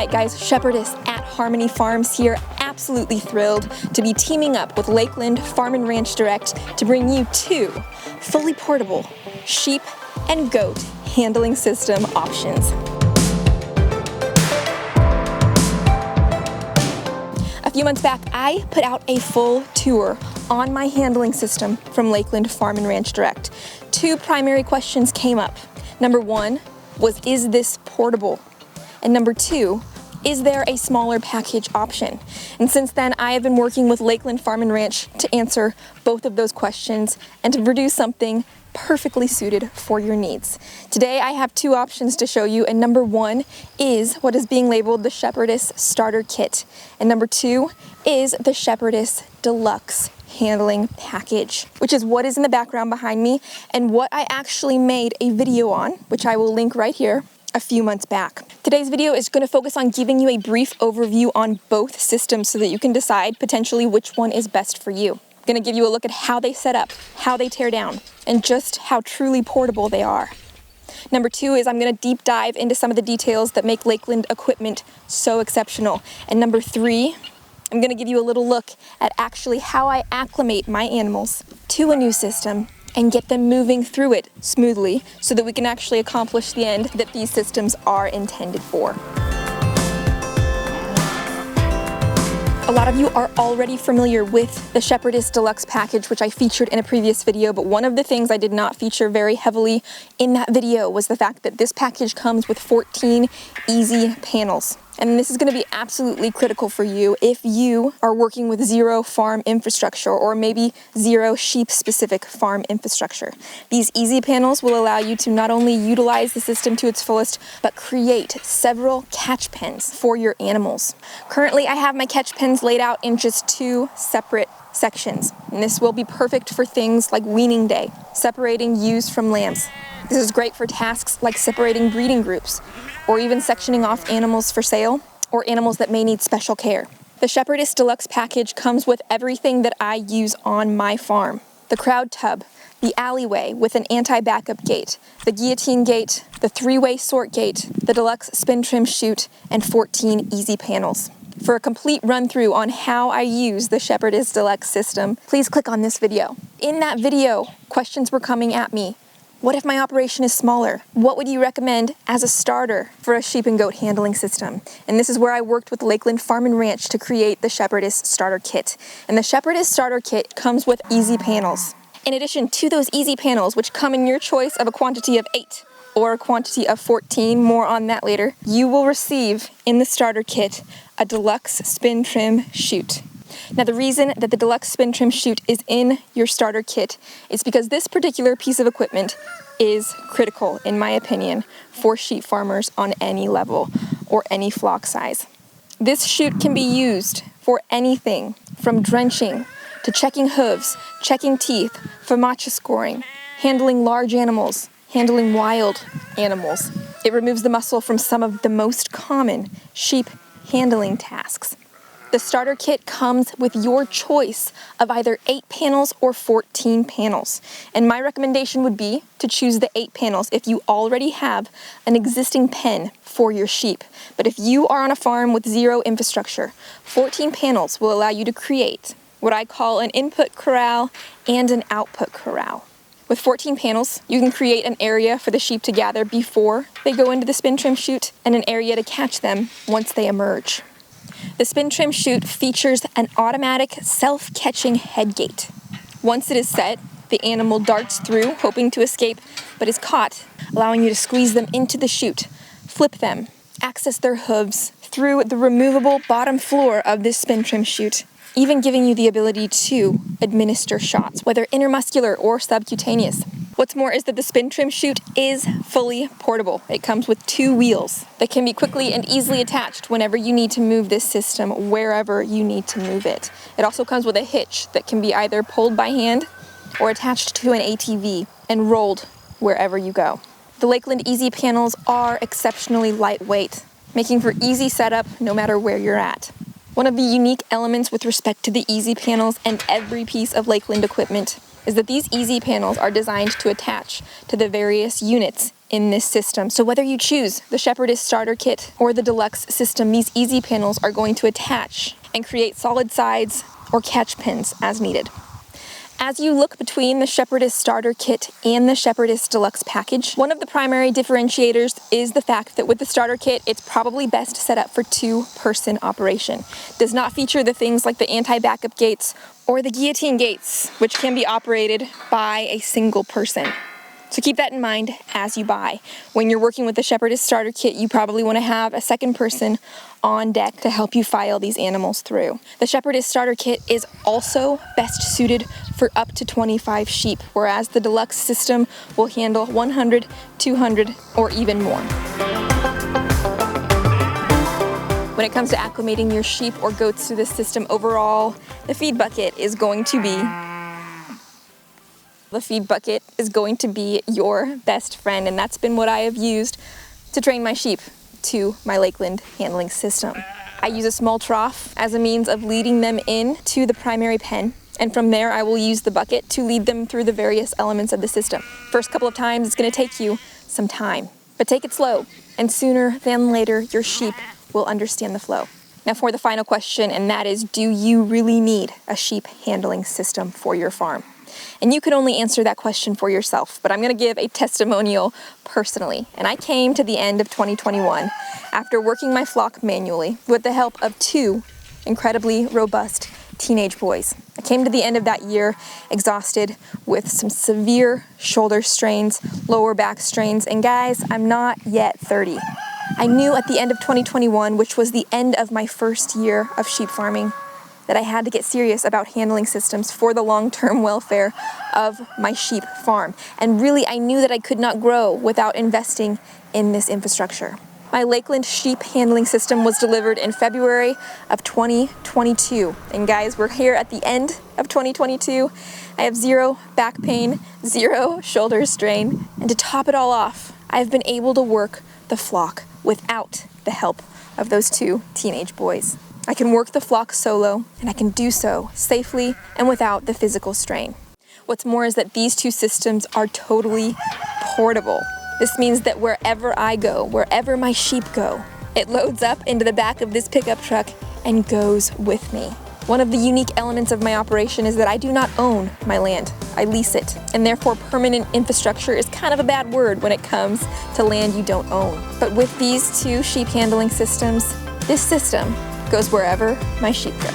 Alright guys, Shepherdess at Harmony Farms here, absolutely thrilled to be teaming up with Lakeland Farm and Ranch Direct to bring you two fully portable sheep and goat handling system options. A few months back, I put out a full tour on my handling system from Lakeland Farm and Ranch Direct. Two primary questions came up. Number one was, is this portable? And number two, is there a smaller package option? And since then, I have been working with Lakeland Farm and Ranch to answer both of those questions and to produce something perfectly suited for your needs. Today, I have two options to show you, and number one is what is being labeled the Shepherdess Starter Kit, and number two is the Shepherdess Deluxe Handling Package, which is what is in the background behind me and what I actually made a video on, which I will link right here, a few months back. Today's video is going to focus on giving you a brief overview on both systems so that you can decide potentially which one is best for you. I'm going to give you a look at how they set up, how they tear down, and just how truly portable they are. Number two is I'm going to deep dive into some of the details that make Lakeland equipment so exceptional. And number three, I'm going to give you a little look at actually how I acclimate my animals to a new system and get them moving through it smoothly so that we can actually accomplish the end that these systems are intended for. A lot of you are already familiar with the Shepherdess Deluxe Package, which I featured in a previous video, but one of the things I did not feature very heavily in that video was the fact that this package comes with 14 easy panels. And this is going to be absolutely critical for you if you are working with zero farm infrastructure or maybe zero sheep-specific farm infrastructure. These easy panels will allow you to not only utilize the system to its fullest, but create several catch pens for your animals. Currently, I have my catch pens laid out in just two separate sections, and this will be perfect for things like weaning day, separating ewes from lambs. This is great for tasks like separating breeding groups, or even sectioning off animals for sale, or animals that may need special care. The Shepherdess Deluxe Package comes with everything that I use on my farm. The crowd tub, the alleyway with an anti-backup gate, the guillotine gate, the three-way sort gate, the deluxe spin trim chute, and 14 easy panels. For a complete run-through on how I use the Shepherdess Deluxe system, please click on this video. In that video, questions were coming at me. What if my operation is smaller? What would you recommend as a starter for a sheep and goat handling system? And this is where I worked with Lakeland Farm and Ranch to create the Shepherdess Starter Kit. And the Shepherdess Starter Kit comes with easy panels. In addition to those easy panels, which come in your choice of a quantity of 8 or a quantity of 14, more on that later, you will receive in the starter kit a deluxe spin trim chute. Now, the reason that the deluxe spin trim chute is in your starter kit is because this particular piece of equipment is critical, in my opinion, for sheep farmers on any level or any flock size. This chute can be used for anything from drenching to checking hooves, checking teeth, FOMACHA scoring, handling large animals, handling wild animals. It removes the muscle from some of the most common sheep handling tasks. The starter kit comes with your choice of either 8 panels or 14 panels. And my recommendation would be to choose the 8 panels if you already have an existing pen for your sheep. But if you are on a farm with zero infrastructure, 14 panels will allow you to create what I call an input corral and an output corral. With 14 panels, you can create an area for the sheep to gather before they go into the spin trim chute and an area to catch them once they emerge. The spin trim chute features an automatic self-catching head gate. Once it is set, the animal darts through, hoping to escape, but is caught, allowing you to squeeze them into the chute, flip them, access their hooves through the removable bottom floor of this spin trim chute, even giving you the ability to administer shots, whether intermuscular or subcutaneous. What's more is that the spin trim chute is fully portable. It comes with 2 wheels that can be quickly and easily attached whenever you need to move this system wherever you need to move it. It also comes with a hitch that can be either pulled by hand or attached to an ATV and rolled wherever you go. The Lakeland Easy panels are exceptionally lightweight, making for easy setup no matter where you're at. One of the unique elements with respect to the easy panels and every piece of Lakeland equipment is that these easy panels are designed to attach to the various units in this system. So whether you choose the Shepherdess Starter Kit or the Deluxe system, these easy panels are going to attach and create solid sides or catch pins as needed. As you look between the Shepherdess Starter Kit and the Shepherdess Deluxe Package, one of the primary differentiators is the fact that with the Starter Kit, it's probably best set up for two-person operation. It does not feature the things like the anti-backup gates or the guillotine gates, which can be operated by a single person. So keep that in mind as you buy. When you're working with the Shepherdess Starter Kit, you probably want to have a second person on deck to help you file these animals through. The Shepherdess Starter Kit is also best suited for up to 25 sheep, whereas the Deluxe system will handle 100, 200, or even more. When it comes to acclimating your sheep or goats to this system overall, the feed bucket is going to be your best friend, and that's been what I have used to train my sheep to my Lakeland handling system. I use a small trough as a means of leading them in to the primary pen, and from there I will use the bucket to lead them through the various elements of the system. First couple of times it's going to take you some time, but take it slow, and sooner than later your sheep will understand the flow. Now for the final question, and that is, do you really need a sheep handling system for your farm? And you can only answer that question for yourself, but I'm going to give a testimonial personally. And I came to the end of 2021 after working my flock manually with the help of two incredibly robust teenage boys. I came to the end of that year exhausted with some severe shoulder strains, lower back strains, and guys, I'm not yet 30. I knew at the end of 2021, which was the end of my first year of sheep farming, that I had to get serious about handling systems for the long-term welfare of my sheep farm. And really, I knew that I could not grow without investing in this infrastructure. My Lakeland sheep handling system was delivered in February of 2022. And guys, we're here at the end of 2022. I have zero back pain, zero shoulder strain. And to top it all off, I've been able to work the flock without the help of those two teenage boys. I can work the flock solo, and I can do so safely and without the physical strain. What's more is that these two systems are totally portable. This means that wherever I go, wherever my sheep go, it loads up into the back of this pickup truck and goes with me. One of the unique elements of my operation is that I do not own my land. I lease it, and therefore permanent infrastructure is kind of a bad word when it comes to land you don't own. But with these two sheep handling systems, this system goes wherever my sheep go.